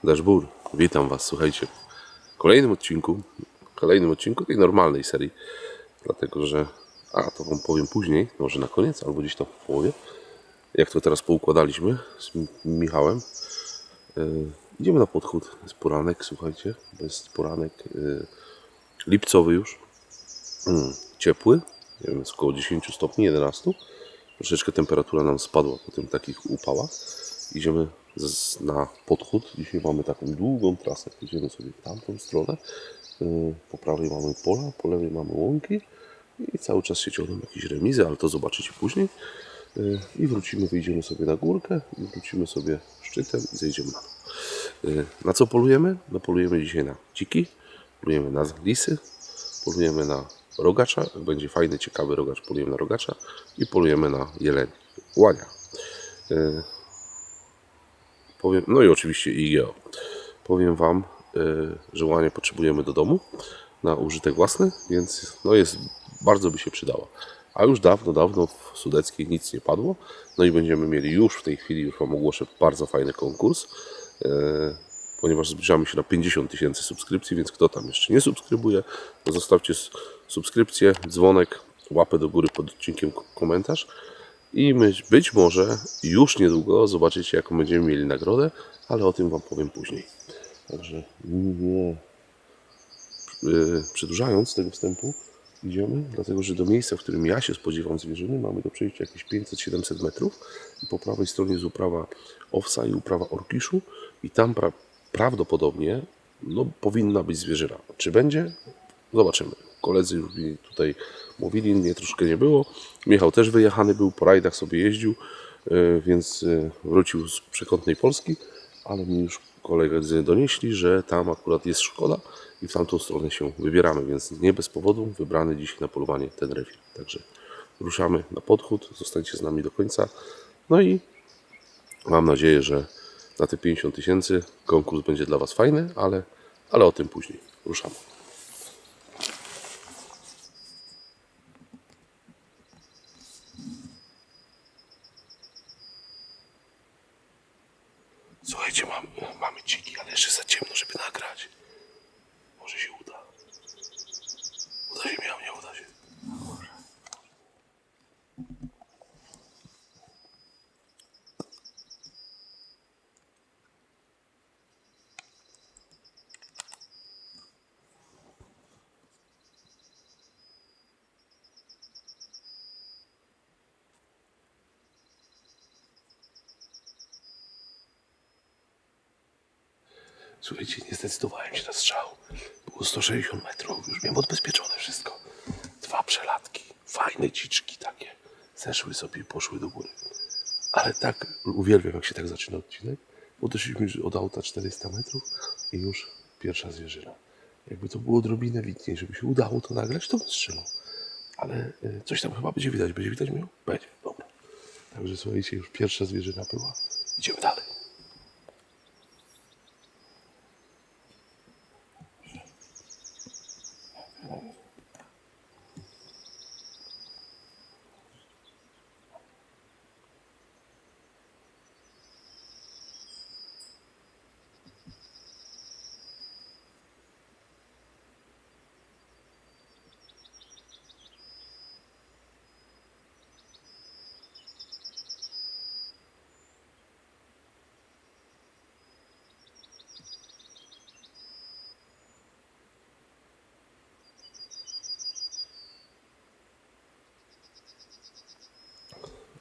Dashbur, witam Was, słuchajcie, w kolejnym odcinku tej normalnej serii, dlatego że, to Wam powiem później, może na koniec, albo gdzieś tam w połowie, jak to teraz poukładaliśmy z Michałem. Idziemy na podchód, jest poranek, słuchajcie, jest poranek lipcowy już, ciepły, nie wiem, jest około 10 stopni, 11, troszeczkę temperatura nam spadła po tym takich upałach. Idziemy na podchód. Dzisiaj mamy taką długą trasę. Idziemy sobie w tamtą stronę. Po prawej mamy pola, po lewej mamy łąki i cały czas się ciągną jakieś remizy, ale to zobaczycie później. I wrócimy, wyjdziemy sobie na górkę i wrócimy sobie szczytem i zejdziemy na dół. Na co polujemy? No polujemy dzisiaj na dziki, polujemy na lisy, polujemy na rogacza. Jak będzie fajny, ciekawy rogacz, polujemy na rogacza i polujemy na jeleni, łania. No i oczywiście IGO. Powiem Wam, że łanie potrzebujemy do domu na użytek własny, więc bardzo by się przydała. A już dawno w Sudeckiej nic nie padło. No i będziemy mieli już w tej chwili, już Wam ogłoszę, bardzo fajny konkurs, ponieważ zbliżamy się na 50 000 subskrypcji, więc kto tam jeszcze nie subskrybuje, to zostawcie subskrypcję, dzwonek, łapę do góry pod odcinkiem, komentarz. I być może już niedługo zobaczycie, jaką będziemy mieli nagrodę, ale o tym Wam powiem później. Także nie przedłużając tego wstępu, idziemy, dlatego że do miejsca, w którym ja się spodziewam zwierzyny, mamy do przejścia jakieś 500-700 metrów i po prawej stronie jest uprawa owsa i uprawa orkiszu i tam prawdopodobnie powinna być zwierzyna. Czy będzie? Zobaczymy. Koledzy już mi tutaj mówili, mnie troszkę nie było. Michał też wyjechany był, po rajdach sobie jeździł, więc wrócił z przekątnej Polski, ale mi już koledzy donieśli, że tam akurat jest szkoda i w tamtą stronę się wybieramy, więc nie bez powodu wybrany dzisiaj na polowanie ten rewir. Także ruszamy na podchód, zostańcie z nami do końca. No i mam nadzieję, że na te 50 000 konkurs będzie dla Was fajny, ale o tym później. Ruszamy. Słuchajcie, mamy dziki, ale jeszcze za ciemno, żeby nagrać. Może się uda. Uda się, Michał, nie uda się. Słuchajcie, nie zdecydowałem się na strzał. Było 160 metrów, już miałem odbezpieczone wszystko. 2 przelatki, fajne dziczki takie. Zeszły sobie i poszły do góry. Ale tak uwielbiam, jak się tak zaczyna odcinek, bo doszliśmy od auta 400 metrów i już pierwsza zwierzyna. Jakby to było odrobinę widniej, żeby się udało to nagrać, to bym strzelał. Ale coś tam chyba będzie widać. Będzie widać mnie? Będzie, dobra. Także słuchajcie, już pierwsza zwierzyna była. Idziemy dalej.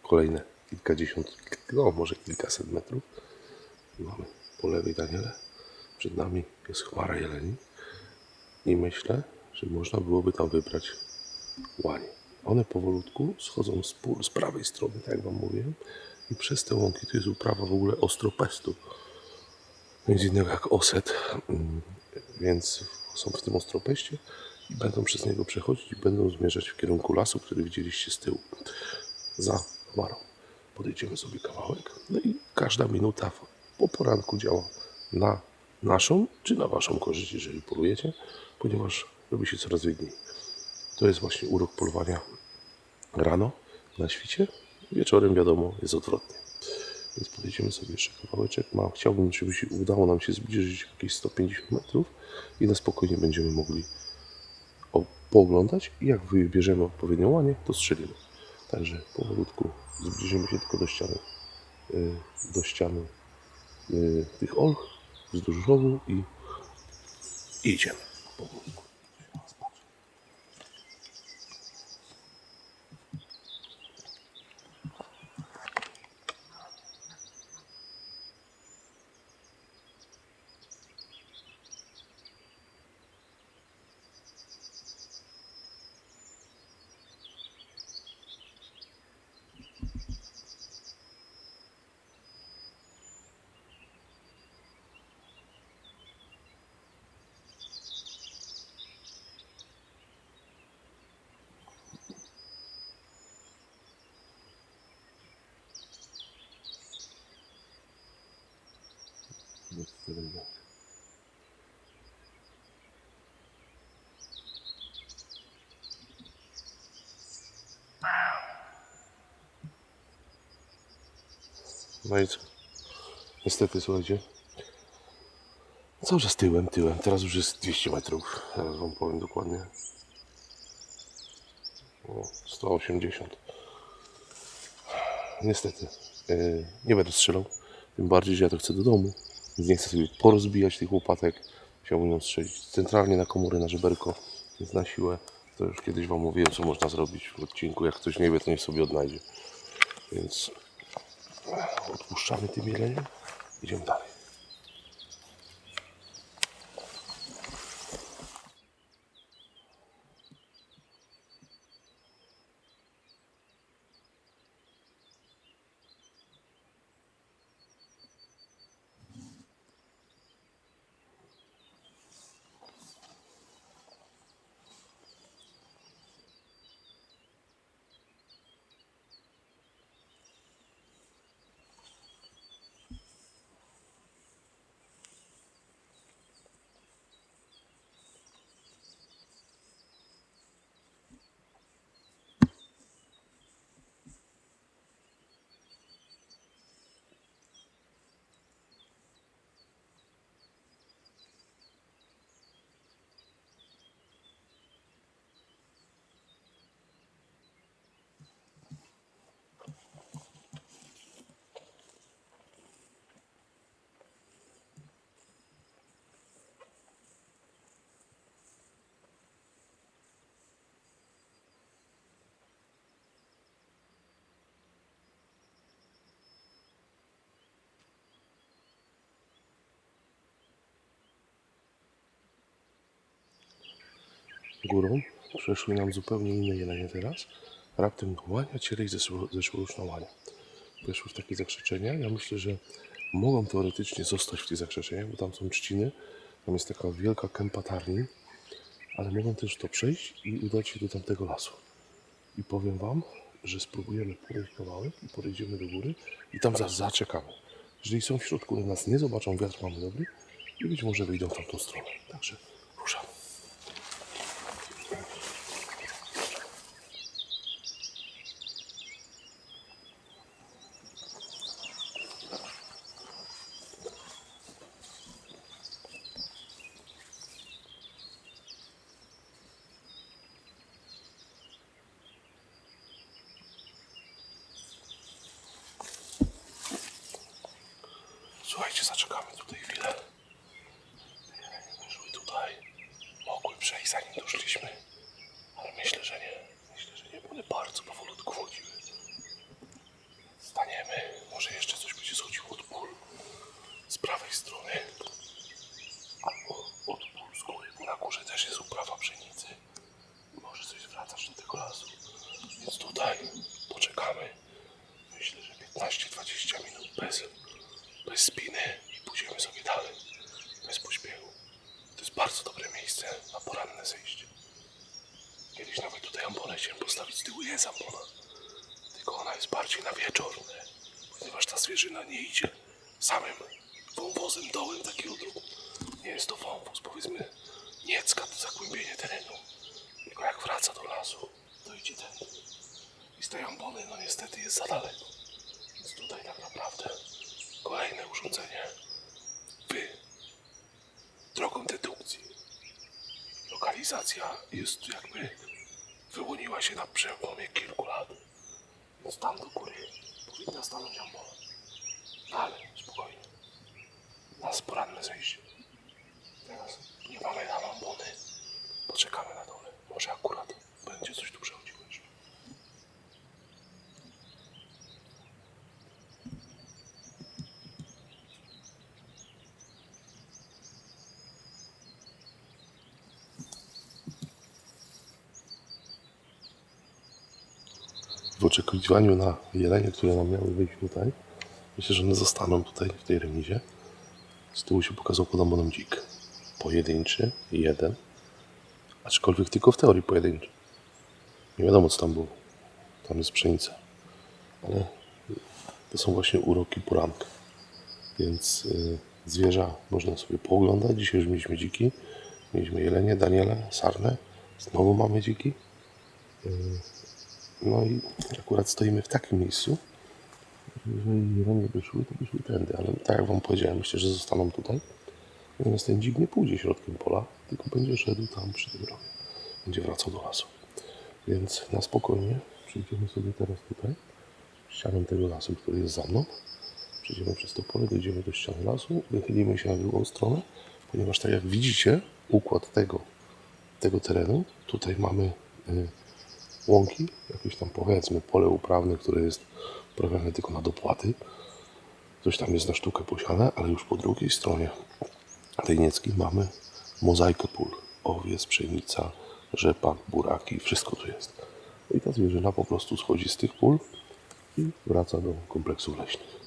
Kolejne kilkadziesiąt, może kilkaset metrów. Mamy po lewej Daniele. Przed nami jest chmara jeleni. I myślę, że można byłoby tam wybrać łanie. One powolutku schodzą z prawej strony, tak jak Wam mówiłem. I przez te łąki to jest uprawa w ogóle ostropestu. Nic innego jak oset. Więc są w tym ostropeście i będą przez niego przechodzić i będą zmierzać w kierunku lasu, który widzieliście z tyłu. Za chmarą. Podejdziemy sobie kawałek. No i każda minuta po poranku działa na naszą czy na Waszą korzyść, jeżeli polujecie, ponieważ robi się coraz wygodniej. To jest właśnie urok polowania rano na świcie. Wieczorem, wiadomo, jest odwrotnie. Więc podejdziemy sobie jeszcze kawałeczek. Chciałbym, żeby się udało nam się zbliżyć jakieś 150 metrów i na spokojnie będziemy mogli pooglądać i jak wybierzemy odpowiednią łanię, to strzelimy. Także powolutku zbliżymy się tylko do ściany tych olch wzdłuż rowu i idziemy. No i co? Niestety, słuchajcie, cały czas tyłem. Teraz już jest 200 metrów. Teraz wam powiem dokładnie. 180. Niestety, nie będę strzelał. Tym bardziej, że ja to chcę do domu. Więc nie chcę sobie porozbijać tych łopatek. Chciałbym ją strzelić centralnie na komórę, na żeberko. Więc na siłę. To już kiedyś wam mówiłem, co można zrobić w odcinku. Jak ktoś nie wie, to niech sobie odnajdzie. Więc odpuszczamy tym jeleniem. Idziemy dalej. Górą przeszły nam zupełnie inne jelenie teraz. Raptem łania, cierej zeszło już na łania. Weszły w takie zakrzeczenia. Ja myślę, że mogą teoretycznie zostać w tych zakrzeczeniach, bo tam są trzciny. Tam jest taka wielka kępa tarni. Ale mogą też to przejść i udać się do tamtego lasu. I powiem wam, że spróbujemy podejść kawałek i podejdziemy do góry i tam zaczekamy. Jeżeli są w środku, one nas nie zobaczą, wiatr mamy dobry i być może wyjdą w tamtą stronę. Także ruszamy. Słuchajcie, zaczekamy tutaj chwilę. Weszły tutaj. Mogły przejść, zanim doszliśmy. Ale myślę, że nie. Myślę, że nie, bo one bardzo powolutku wchodziły. Staniemy. Może jeszcze coś będzie schodziło od pól. Z prawej strony. Albo od pól z góry, bo na górze też jest uprawa pszenicy. Może coś zwracać do tego lasu. Więc tutaj poczekamy. Myślę, że 15-20 minut bez spiny i pójdziemy sobie dalej. Bez pośpiechu. To jest bardzo dobre miejsce na poranne zejście. Kiedyś nawet tutaj ambonę chciałem postawić, z tyłu jest ambona. Tylko ona jest bardziej na wieczorne, ponieważ ta zwierzyna nie idzie samym wąwozem dołem takiego drogu. Nie jest to wąwóz, powiedzmy niecka, to zagłębienie terenu. Tylko jak wraca do lasu, to idzie tędy. I z tej ambony, no niestety jest za daleko. Więc tutaj tak naprawdę wegetacja jest jakby wyłoniła się na przełomie kilku lat. Więc tam do góry powinna stanąć ambona. Ale spokojnie. Nas poranne zejście. Teraz nie mamy tam ambony. Poczekamy na dole. Może akurat będzie coś tu przechodziło jeszcze. W oczekiwaniu na jelenie, które nam miały wyjść tutaj, myślę, że one zostaną tutaj w tej remizie. Z tyłu się pokazał podobno nam dzik. Pojedynczy, jeden. Aczkolwiek tylko w teorii pojedynczy. Nie wiadomo co tam było. Tam jest pszenica. Ale to są właśnie uroki poranka. Więc zwierza można sobie pooglądać. Dzisiaj już mieliśmy dziki. Mieliśmy jelenie, daniele, sarnę. Znowu mamy dziki. No i akurat stoimy w takim miejscu. Jeżeli jelenie by szły, to by szły tędy. Ale tak jak wam powiedziałem, myślę, że zostaną tutaj. Natomiast ten dzik nie pójdzie środkiem pola, tylko będzie szedł tam przy tym rowie. Będzie wracał do lasu. Więc na spokojnie przyjdziemy sobie teraz tutaj, ścianą tego lasu, który jest za mną. Przejdziemy przez to pole, dojdziemy do ściany lasu, wychylimy się na drugą stronę, ponieważ tak jak widzicie, układ tego terenu, tutaj mamy łąki, jakieś tam powiedzmy pole uprawne, które jest uprawiane tylko na dopłaty. Coś tam jest na sztukę posiane, ale już po drugiej stronie tej niecki mamy mozaikę pól. Owiec, pszenica, rzepak, buraki, wszystko tu jest. I ta zwierzyna po prostu schodzi z tych pól i wraca do kompleksów leśnych.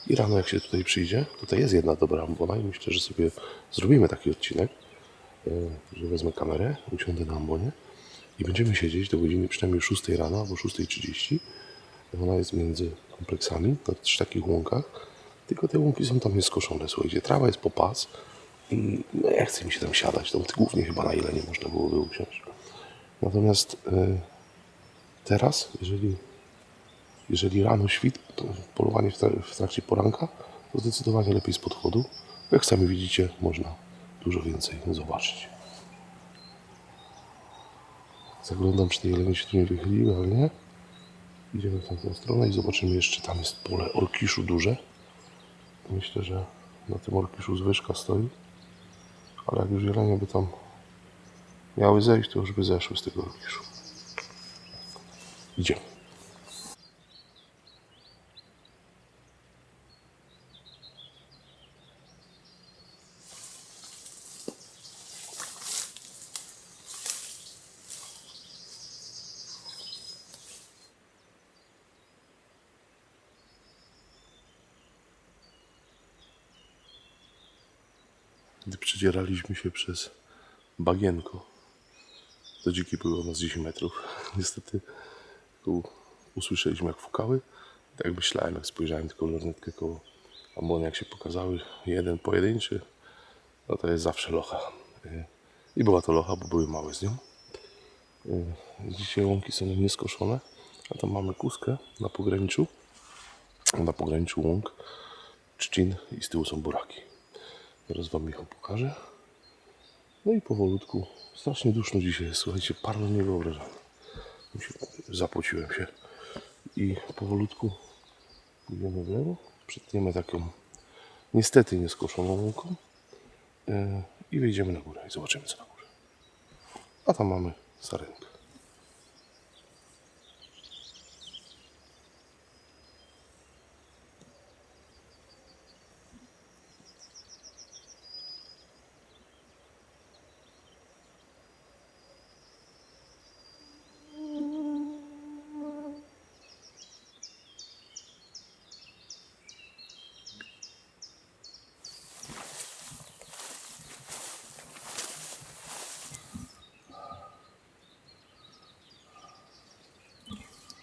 I rano jak się tutaj przyjdzie, tutaj jest jedna dobra ambona i myślę, że sobie zrobimy taki odcinek, że wezmę kamerę, usiądę na ambonie i będziemy siedzieć do godziny przynajmniej 6 rano albo 6:30. Ona jest między kompleksami, na takich łąkach, tylko te łąki są tam nieskoszone. Słuchajcie, trawa jest po pas i no ja chcę mi się tam siadać, tam głównie chyba na ile nie można byłoby usiąść. Natomiast teraz, jeżeli rano świt, to polowanie w trakcie poranka, to zdecydowanie lepiej z podchodu. Jak sami widzicie, można dużo więcej zobaczyć. Zaglądam, czy te jelenie się tu nie wychyliły, ale nie. Idziemy w tamtą stronę i zobaczymy jeszcze, tam jest pole orkiszu duże. Myślę, że na tym orkiszu zwyżka stoi. Ale jak już jelenie by tam miały zejść, to już by zeszły z tego orkiszu. Idziemy. Gdy przedzieraliśmy się przez bagienko, to dziki były od nas 10 metrów. Niestety tu usłyszeliśmy jak fukały. Tak jak myślałem, jak spojrzałem tylko w lornetkę koło ambony, jak się pokazały, jeden pojedynczy, no to jest zawsze locha. I była to locha, bo były małe z nią. Dzisiaj łąki są nieskoszone, a tam mamy kuskę na pograniczu łąk, trzcin i z tyłu są buraki. Teraz wam Michał pokażę. No i powolutku, strasznie duszno dzisiaj jest, słuchajcie, parno niewyobrażalne. Zapociłem się i powolutku idziemy w lewo, przytniemy taką niestety nieskoszoną łąką i wyjdziemy na górę i zobaczymy co na górze. A tam mamy sarenkę.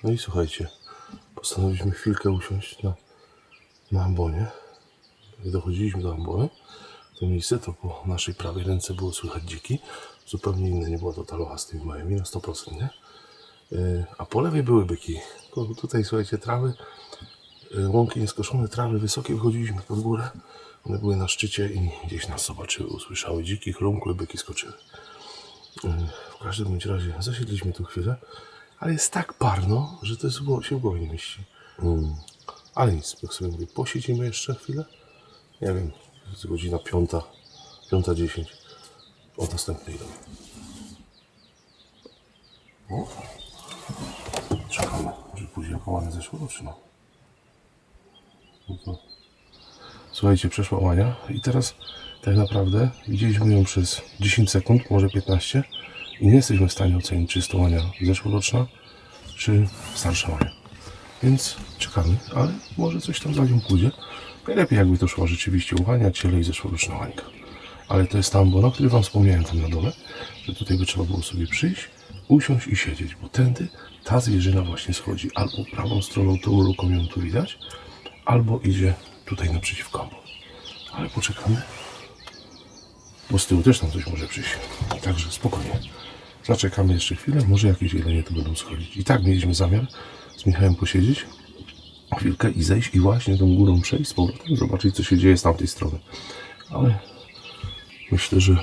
No i słuchajcie, postanowiliśmy chwilkę usiąść na ambonie. Gdy dochodziliśmy do ambony, to miejsce to po naszej prawej ręce było słychać dziki. Zupełnie inne, nie była to ta locha z tymi małymi na 100%, nie? A po lewej były byki. Tutaj słuchajcie, trawy, łąki nieskoszone, trawy wysokie, wychodziliśmy pod górę. One były na szczycie i gdzieś nas zobaczyły, usłyszały dziki, chrumkły, byki skoczyły. W każdym bądź razie zasiedliśmy tu chwilę, ale jest tak parno, że to jest się w głowie nie mieści. Ale nic, jak sobie mówię, posiedzimy jeszcze chwilę. Nie wiem, jest godzina 5:10 od następnej domy. Czekamy, że później jaka łania zeszłoroczna. No to... Słuchajcie, przeszła łania i teraz tak naprawdę widzieliśmy ją przez 10 sekund, może 15 i nie jesteśmy w stanie ocenić, czy jest to łania zeszłoroczna, czy starsza łania. Więc czekamy, ale może coś tam za nią pójdzie. Najlepiej jakby to szła rzeczywiście łania, ciele i zeszłoroczna łańka. Ale to jest tam, o którym wam wspomniałem tam na dole, że tutaj by trzeba było sobie przyjść, usiąść i siedzieć, bo tędy ta zwierzyna właśnie schodzi. Albo prawą stroną tą luką ją tu widać, albo idzie tutaj naprzeciwko. Ale poczekamy, bo z tyłu też tam coś może przyjść. Także spokojnie. Zaczekamy jeszcze chwilę, może jakieś jelenie tu będą schodzić. I tak mieliśmy zamiar z Michałem posiedzieć chwilkę i zejść i właśnie tą górą przejść z powrotem, zobaczyć co się dzieje z tamtej strony. Ale myślę, że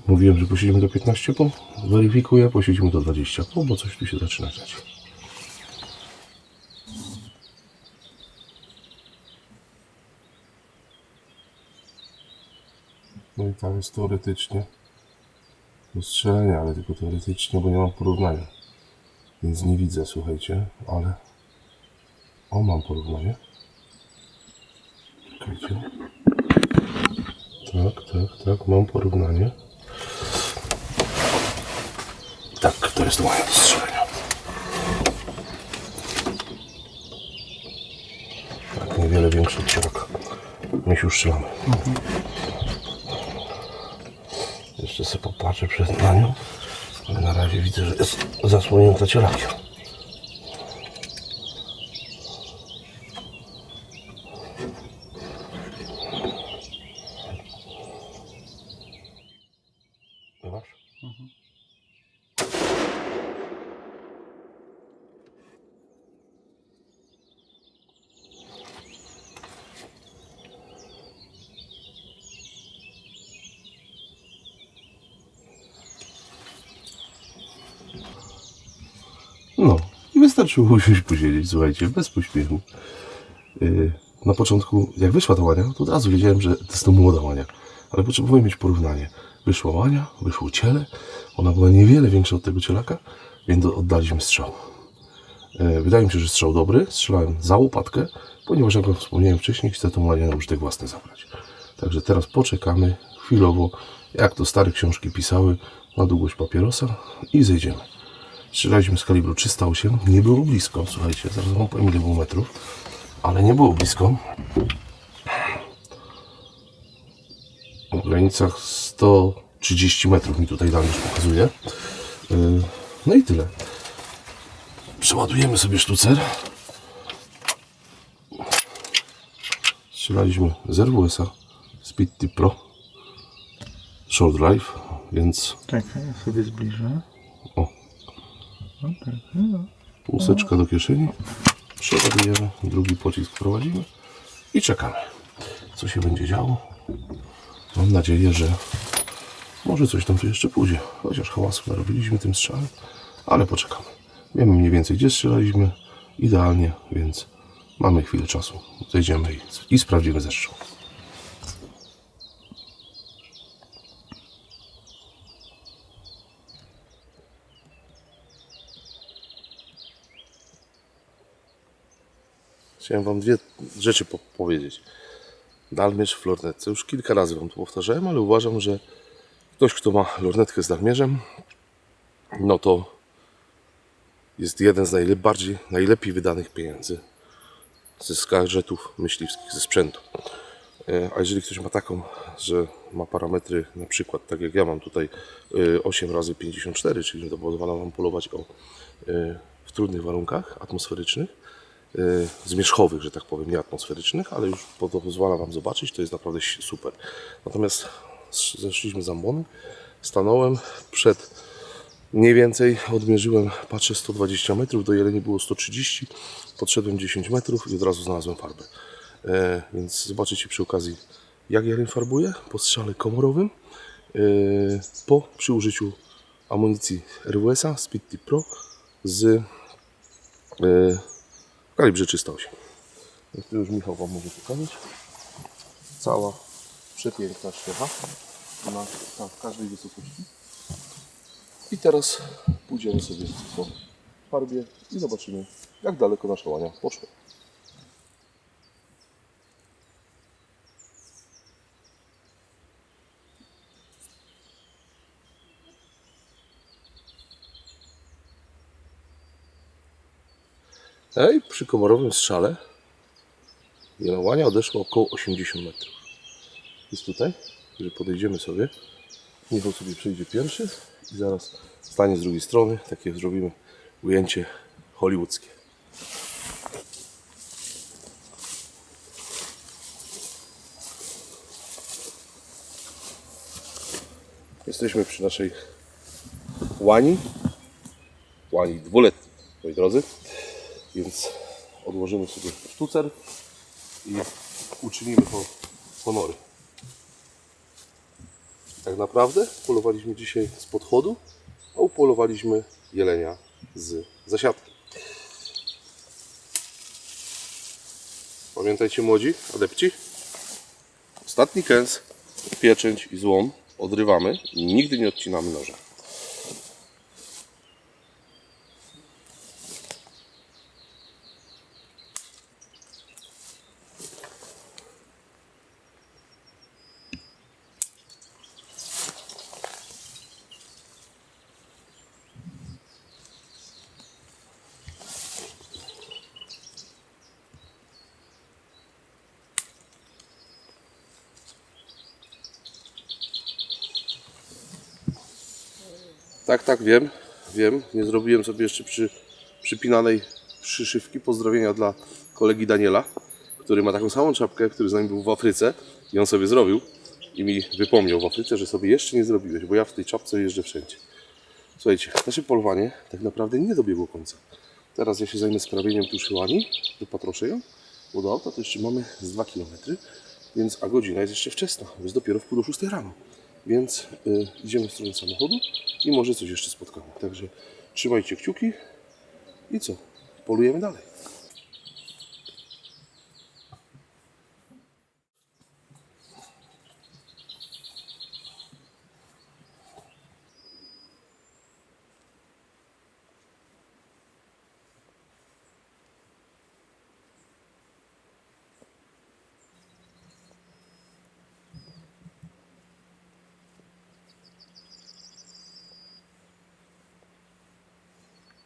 mówiłem, że posiedzimy do 15 po, weryfikuję, posiedzimy do 20 po, bo coś tu się zaczyna dziać. No i tam jest teoretycznie do strzelenia, ale tylko teoretycznie, bo nie mam porównania. Więc nie widzę, słuchajcie, ale... O, mam porównanie. Czekajcie. Tak, mam porównanie. Tak, to jest moje do strzelenia. Tak, niewiele większy od środka. My się już strzelamy. Jeszcze sobie popatrzę na nią, ale na razie widzę, że jest zasłonięta cielakiem. Zobacz. No, i wystarczyło usiąść posiedzieć, słuchajcie, bez pośpiechu. Na początku, jak wyszła ta łania, to od razu wiedziałem, że to jest to młoda łania. Ale potrzebowałem mieć porównanie. Wyszła łania, wyszło ciele, ona była niewiele większa od tego cielaka, więc oddaliśmy strzał. Wydaje mi się, że strzał dobry, strzelałem za łopatkę, ponieważ jak wspomniałem wcześniej, chcę tą łanię na użytek własny zabrać. Także teraz poczekamy chwilowo, jak to stare książki pisały, na długość papierosa i zejdziemy. Strzelaliśmy z kalibru 308, nie było blisko, słuchajcie, zaraz wam powiem ile było metrów, ale nie było blisko. W granicach 130 metrów mi tutaj dane już pokazuje. No i tyle. Przeładujemy sobie sztucer. Strzelaliśmy z RWS-a Speed Tip Pro Short Drive, więc... Czekaj, ja sobie zbliżę. O. Łuseczka do kieszeni. Przeładujemy, drugi pocisk wprowadzimy i czekamy, co się będzie działo. Mam nadzieję, że może coś tam tu jeszcze pójdzie, chociaż hałasu narobiliśmy tym strzałem, ale poczekamy. Wiemy mniej więcej gdzie strzelaliśmy, idealnie, więc mamy chwilę czasu. Zejdziemy i sprawdzimy zestrzał. Chciałem wam dwie rzeczy powiedzieć. Dalmierz w lornetce. Już kilka razy wam to powtarzałem, ale uważam, że ktoś, kto ma lornetkę z dalmierzem, no to jest jeden z najlepiej wydanych pieniędzy ze gadżetów myśliwskich, ze sprzętu. A jeżeli ktoś ma taką, że ma parametry, na przykład tak jak ja mam tutaj 8x54, czyli to pozwala wam polować w trudnych warunkach atmosferycznych, zmierzchowych, że tak powiem, nie atmosferycznych, ale już to pozwala wam zobaczyć, to jest naprawdę super. Natomiast zeszliśmy z ambony, stanąłem przed, mniej więcej odmierzyłem, patrzę 120 metrów, do jeleni było 130, podszedłem 10 metrów i od razu znalazłem farbę. Więc zobaczycie przy okazji, jak jeleń farbuje po strzale komorowym przy użyciu amunicji RWS-a Speed Tip Pro w kalibrze 308. Tu już Michał Wam może pokazać. Cała przepiękna ściecha w każdej wysokości. I teraz pójdziemy sobie po farbie i zobaczymy, jak daleko nasze łania poszły. I przy komorowym strzale jelowania odeszło około 80 metrów. Jest tutaj, że podejdziemy sobie. Michał sobie przejdzie pierwszy i zaraz stanie z drugiej strony. Takie zrobimy ujęcie hollywoodzkie. Jesteśmy przy naszej łani dwuletniej, moi drodzy. Więc odłożymy sobie sztucer i uczynimy honory. Tak naprawdę polowaliśmy dzisiaj z podchodu, a upolowaliśmy jelenia z zasiadki. Pamiętajcie, młodzi adepci, ostatni kęs, pieczęć i złom odrywamy i nigdy nie odcinamy noża. Tak, wiem. Nie zrobiłem sobie jeszcze przypinanej przyszywki. Pozdrowienia dla kolegi Daniela, który ma taką samą czapkę, który z nami był w Afryce i on sobie zrobił i mi wypomniał w Afryce, że sobie jeszcze nie zrobiłeś, bo ja w tej czapce jeżdżę wszędzie. Słuchajcie, nasze polowanie tak naprawdę nie dobiegło końca. Teraz ja się zajmę sprawieniem tuszy łani, dopatroszę ją, bo do auta to jeszcze mamy z 2 km, a godzina jest jeszcze wczesna, jest dopiero w pół do 6 rano. Więc idziemy w stronę samochodu i może coś jeszcze spotkamy. Także trzymajcie kciuki i co? Polujemy dalej.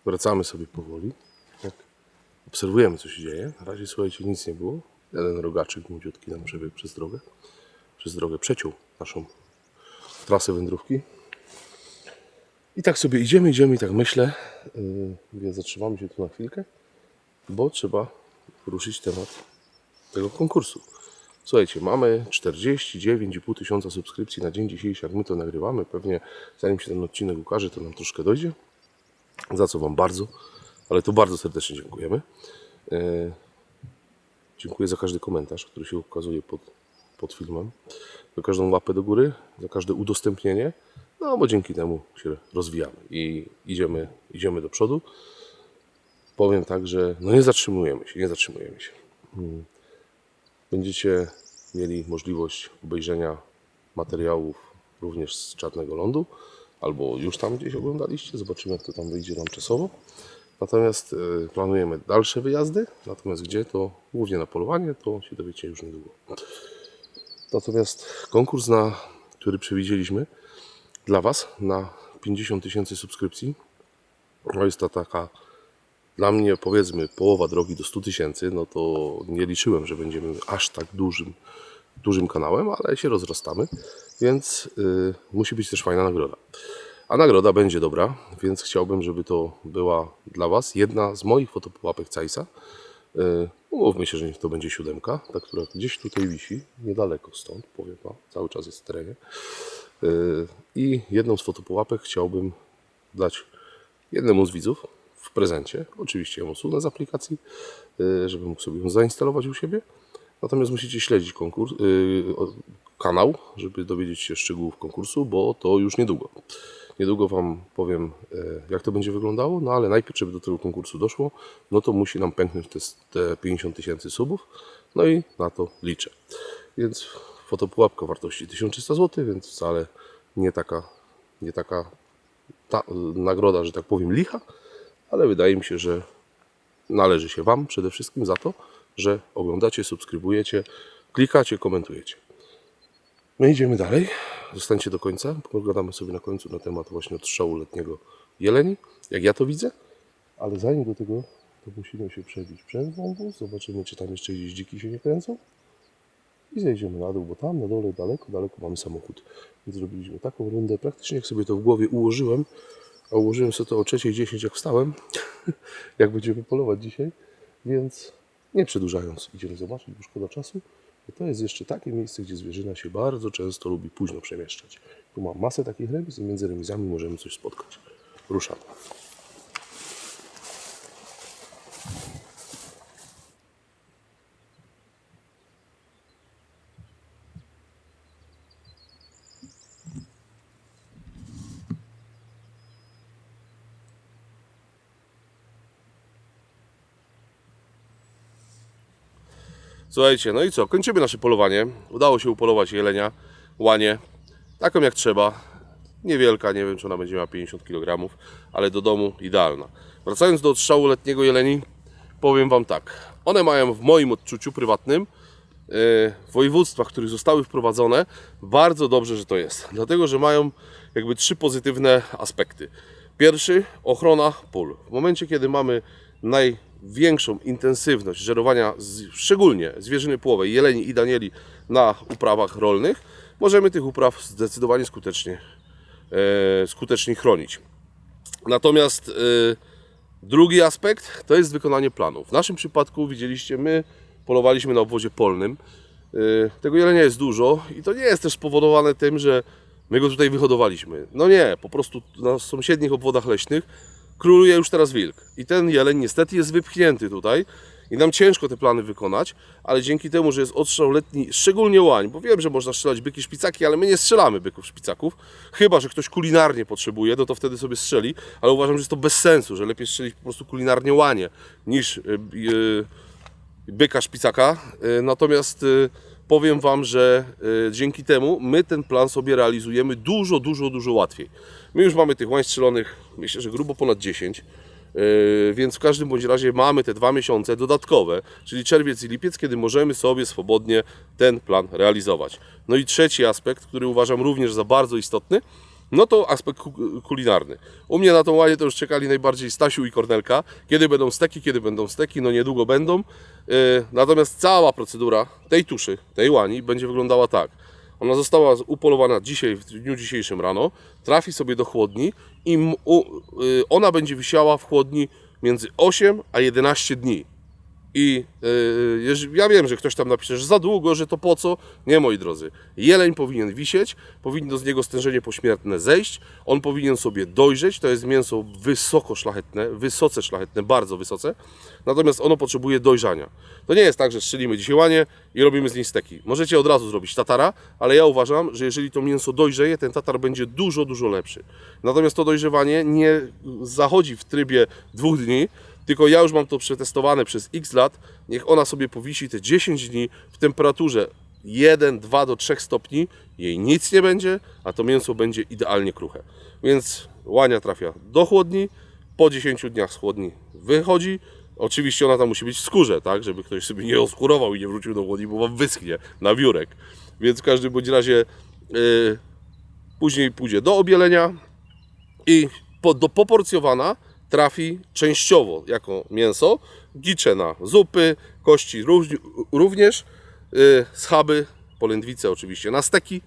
Wracamy sobie powoli. Tak. Obserwujemy, co się dzieje. Na razie, słuchajcie, nic nie było. Jeden rogaczek młodziutki nam przebiegł przez drogę. Przez drogę przeciął naszą trasę wędrówki. I tak sobie idziemy i tak myślę. Więc zatrzymamy się tu na chwilkę, bo trzeba ruszyć temat tego konkursu. Słuchajcie, mamy 49,5 tysiąca subskrypcji na dzień dzisiejszy, jak my to nagrywamy. Pewnie zanim się ten odcinek ukaże, to nam troszkę dojdzie. Za co Wam bardzo, ale to bardzo serdecznie dziękujemy. Dziękuję za każdy komentarz, który się ukazuje pod filmem. Za każdą łapę do góry, za każde udostępnienie. No bo dzięki temu się rozwijamy i idziemy do przodu. Powiem tak, że no nie zatrzymujemy się. Będziecie mieli możliwość obejrzenia materiałów również z Czarnego Lądu, albo już tam gdzieś oglądaliście. Zobaczymy, jak to tam wyjdzie nam czasowo. Natomiast planujemy dalsze wyjazdy. Natomiast gdzie, to głównie na polowanie, to się dowiecie już niedługo. Natomiast konkurs, który przewidzieliśmy dla Was na 50 tysięcy subskrypcji, no jest to taka dla mnie, powiedzmy, połowa drogi do 100 tysięcy. No to nie liczyłem, że będziemy aż tak dużym kanałem, ale się rozrastamy, więc musi być też fajna nagroda. A nagroda będzie dobra, więc chciałbym, żeby to była dla Was jedna z moich fotopułapek Zeissa. Umówmy się, że niech to będzie 7, ta, która gdzieś tutaj wisi, niedaleko stąd, powiem Wam, cały czas jest w terenie. I jedną z fotopułapek chciałbym dać jednemu z widzów w prezencie. Oczywiście ją usunę z aplikacji, żeby mógł sobie ją zainstalować u siebie. Natomiast musicie śledzić kanał, żeby dowiedzieć się szczegółów konkursu, bo to już niedługo. Niedługo Wam powiem, jak to będzie wyglądało, no ale najpierw, żeby do tego konkursu doszło, no to musi nam pęknąć te 50 000 subów, no i na to liczę. Więc fotopułapka wartości 1300 zł, więc wcale nie taka nagroda, że tak powiem, licha, ale wydaje mi się, że należy się Wam przede wszystkim za to, że oglądacie, subskrybujecie, klikacie, komentujecie. My idziemy dalej, zostańcie do końca, pogadamy sobie na końcu na temat właśnie odstrzału letniego jeleni, jak ja to widzę, ale zanim do tego, to musimy się przebić przez wąwóz, zobaczymy, czy tam jeszcze gdzieś dziki się nie kręcą i zejdziemy na dół, bo tam na dole daleko mamy samochód. Więc zrobiliśmy taką rundę, praktycznie jak sobie to w głowie ułożyłem, a ułożyłem sobie to o 3:10 jak wstałem, jak będziemy polować dzisiaj, więc nie przedłużając, idziemy zobaczyć, bo szkoda czasu. Bo to jest jeszcze takie miejsce, gdzie zwierzyna się bardzo często lubi późno przemieszczać. Tu mam masę takich remiz i między remizami możemy coś spotkać. Ruszamy. Słuchajcie, no i co? Kończymy nasze polowanie. Udało się upolować jelenia, łanię, taką jak trzeba. Niewielka, nie wiem, czy ona będzie miała 50 kg, ale do domu idealna. Wracając do odstrzału letniego jeleni, powiem Wam tak. One mają w moim odczuciu prywatnym w województwach, w których zostały wprowadzone, bardzo dobrze, że to jest. Dlatego, że mają jakby 3 pozytywne aspekty. Pierwszy, ochrona pól. W momencie, kiedy mamy największą intensywność żerowania, szczególnie zwierzyny płowej, jeleni i danieli na uprawach rolnych, możemy tych upraw zdecydowanie skutecznie chronić. Natomiast drugi aspekt to jest wykonanie planu. W naszym przypadku widzieliście, my polowaliśmy na obwodzie polnym. Tego jelenia jest dużo i to nie jest też spowodowane tym, że my go tutaj wyhodowaliśmy. No nie, po prostu na sąsiednich obwodach leśnych króluje już teraz wilk. I ten jeleń niestety jest wypchnięty tutaj i nam ciężko te plany wykonać, ale dzięki temu, że jest odstrzał letni, szczególnie łań, bo wiem, że można strzelać byki, szpicaki, ale my nie strzelamy byków, szpicaków, chyba że ktoś kulinarnie potrzebuje, no to wtedy sobie strzeli, ale uważam, że jest to bez sensu, że lepiej strzelić po prostu kulinarnie łanie niż byka, szpicaka. Natomiast powiem Wam, że dzięki temu my ten plan sobie realizujemy dużo łatwiej. My już mamy tych łań strzelonych, myślę, że grubo ponad 10, więc w każdym bądź razie mamy te 2 miesiące dodatkowe, czyli czerwiec i lipiec, kiedy możemy sobie swobodnie ten plan realizować. No i trzeci aspekt, który uważam również za bardzo istotny, no to aspekt kulinarny. U mnie na tą łanię to już czekali najbardziej Stasiu i Kornelka. Kiedy będą steki, no niedługo będą. Natomiast cała procedura tej tuszy, tej łani będzie wyglądała tak. Ona została upolowana dzisiaj, w dniu dzisiejszym rano, trafi sobie do chłodni i ona będzie wisiała w chłodni między 8 a 11 dni. I ja wiem, że ktoś tam napisze, że za długo, że to po co? Nie, moi drodzy. Jeleń powinien wisieć, powinno z niego stężenie pośmiertne zejść, on powinien sobie dojrzeć, to jest mięso wysoce szlachetne, bardzo wysoce, natomiast ono potrzebuje dojrzania. To nie jest tak, że strzelimy dzisiaj łanię i robimy z niej steki. Możecie od razu zrobić tatara, ale ja uważam, że jeżeli to mięso dojrzeje, ten tatar będzie dużo lepszy. Natomiast to dojrzewanie nie zachodzi w trybie 2 dni, tylko ja już mam to przetestowane przez x lat, niech ona sobie powisi te 10 dni w temperaturze 1, 2 do 3 stopni, jej nic nie będzie, a to mięso będzie idealnie kruche. Więc łania trafia do chłodni, po 10 dniach z chłodni wychodzi. Oczywiście ona tam musi być w skórze, tak, żeby ktoś sobie nie oskurował i nie wrócił do chłodni, bo wam wyschnie na wiórek. Więc w każdym bądź razie później pójdzie do obielenia i poporcjowana trafi częściowo jako mięso, gicze na zupy, kości również, schaby, polędwice oczywiście na steki.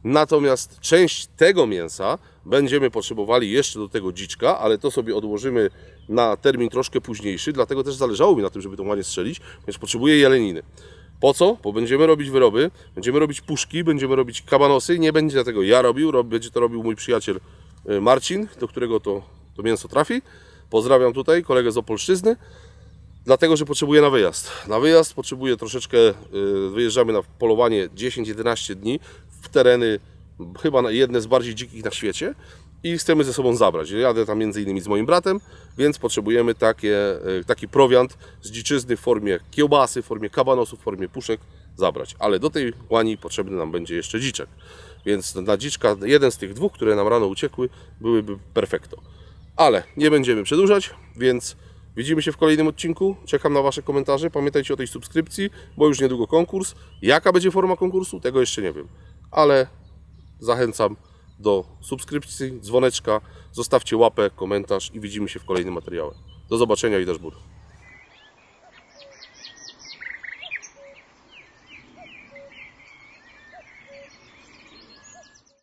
Natomiast część tego mięsa będziemy potrzebowali jeszcze do tego dziczka, ale to sobie odłożymy na termin troszkę późniejszy, dlatego też zależało mi na tym, żeby tą łanię strzelić, ponieważ potrzebuję jeleniny. Po co? Bo będziemy robić wyroby, będziemy robić puszki, będziemy robić kabanosy, nie będzie tego ja robił, będzie to robił mój przyjaciel Marcin, do którego to mięso trafi. Pozdrawiam tutaj kolegę z Opolszczyzny. Dlatego, że potrzebuję na wyjazd. Na wyjazd potrzebuję troszeczkę, wyjeżdżamy na polowanie 10-11 dni w tereny chyba jedne z bardziej dzikich na świecie i chcemy ze sobą zabrać. Jadę tam między innymi z moim bratem, więc potrzebujemy taki prowiant z dziczyzny w formie kiełbasy, w formie kabanosów, w formie puszek zabrać. Ale do tej łani potrzebny nam będzie jeszcze dziczek. Więc na dziczka, jeden z tych dwóch, które nam rano uciekły, byłyby perfekto. Ale nie będziemy przedłużać, więc widzimy się w kolejnym odcinku. Czekam na Wasze komentarze. Pamiętajcie o tej subskrypcji, bo już niedługo konkurs. Jaka będzie forma konkursu? Tego jeszcze nie wiem. Ale zachęcam do subskrypcji, dzwoneczka. Zostawcie łapę, komentarz i widzimy się w kolejnym materiale. Do zobaczenia i dashboard.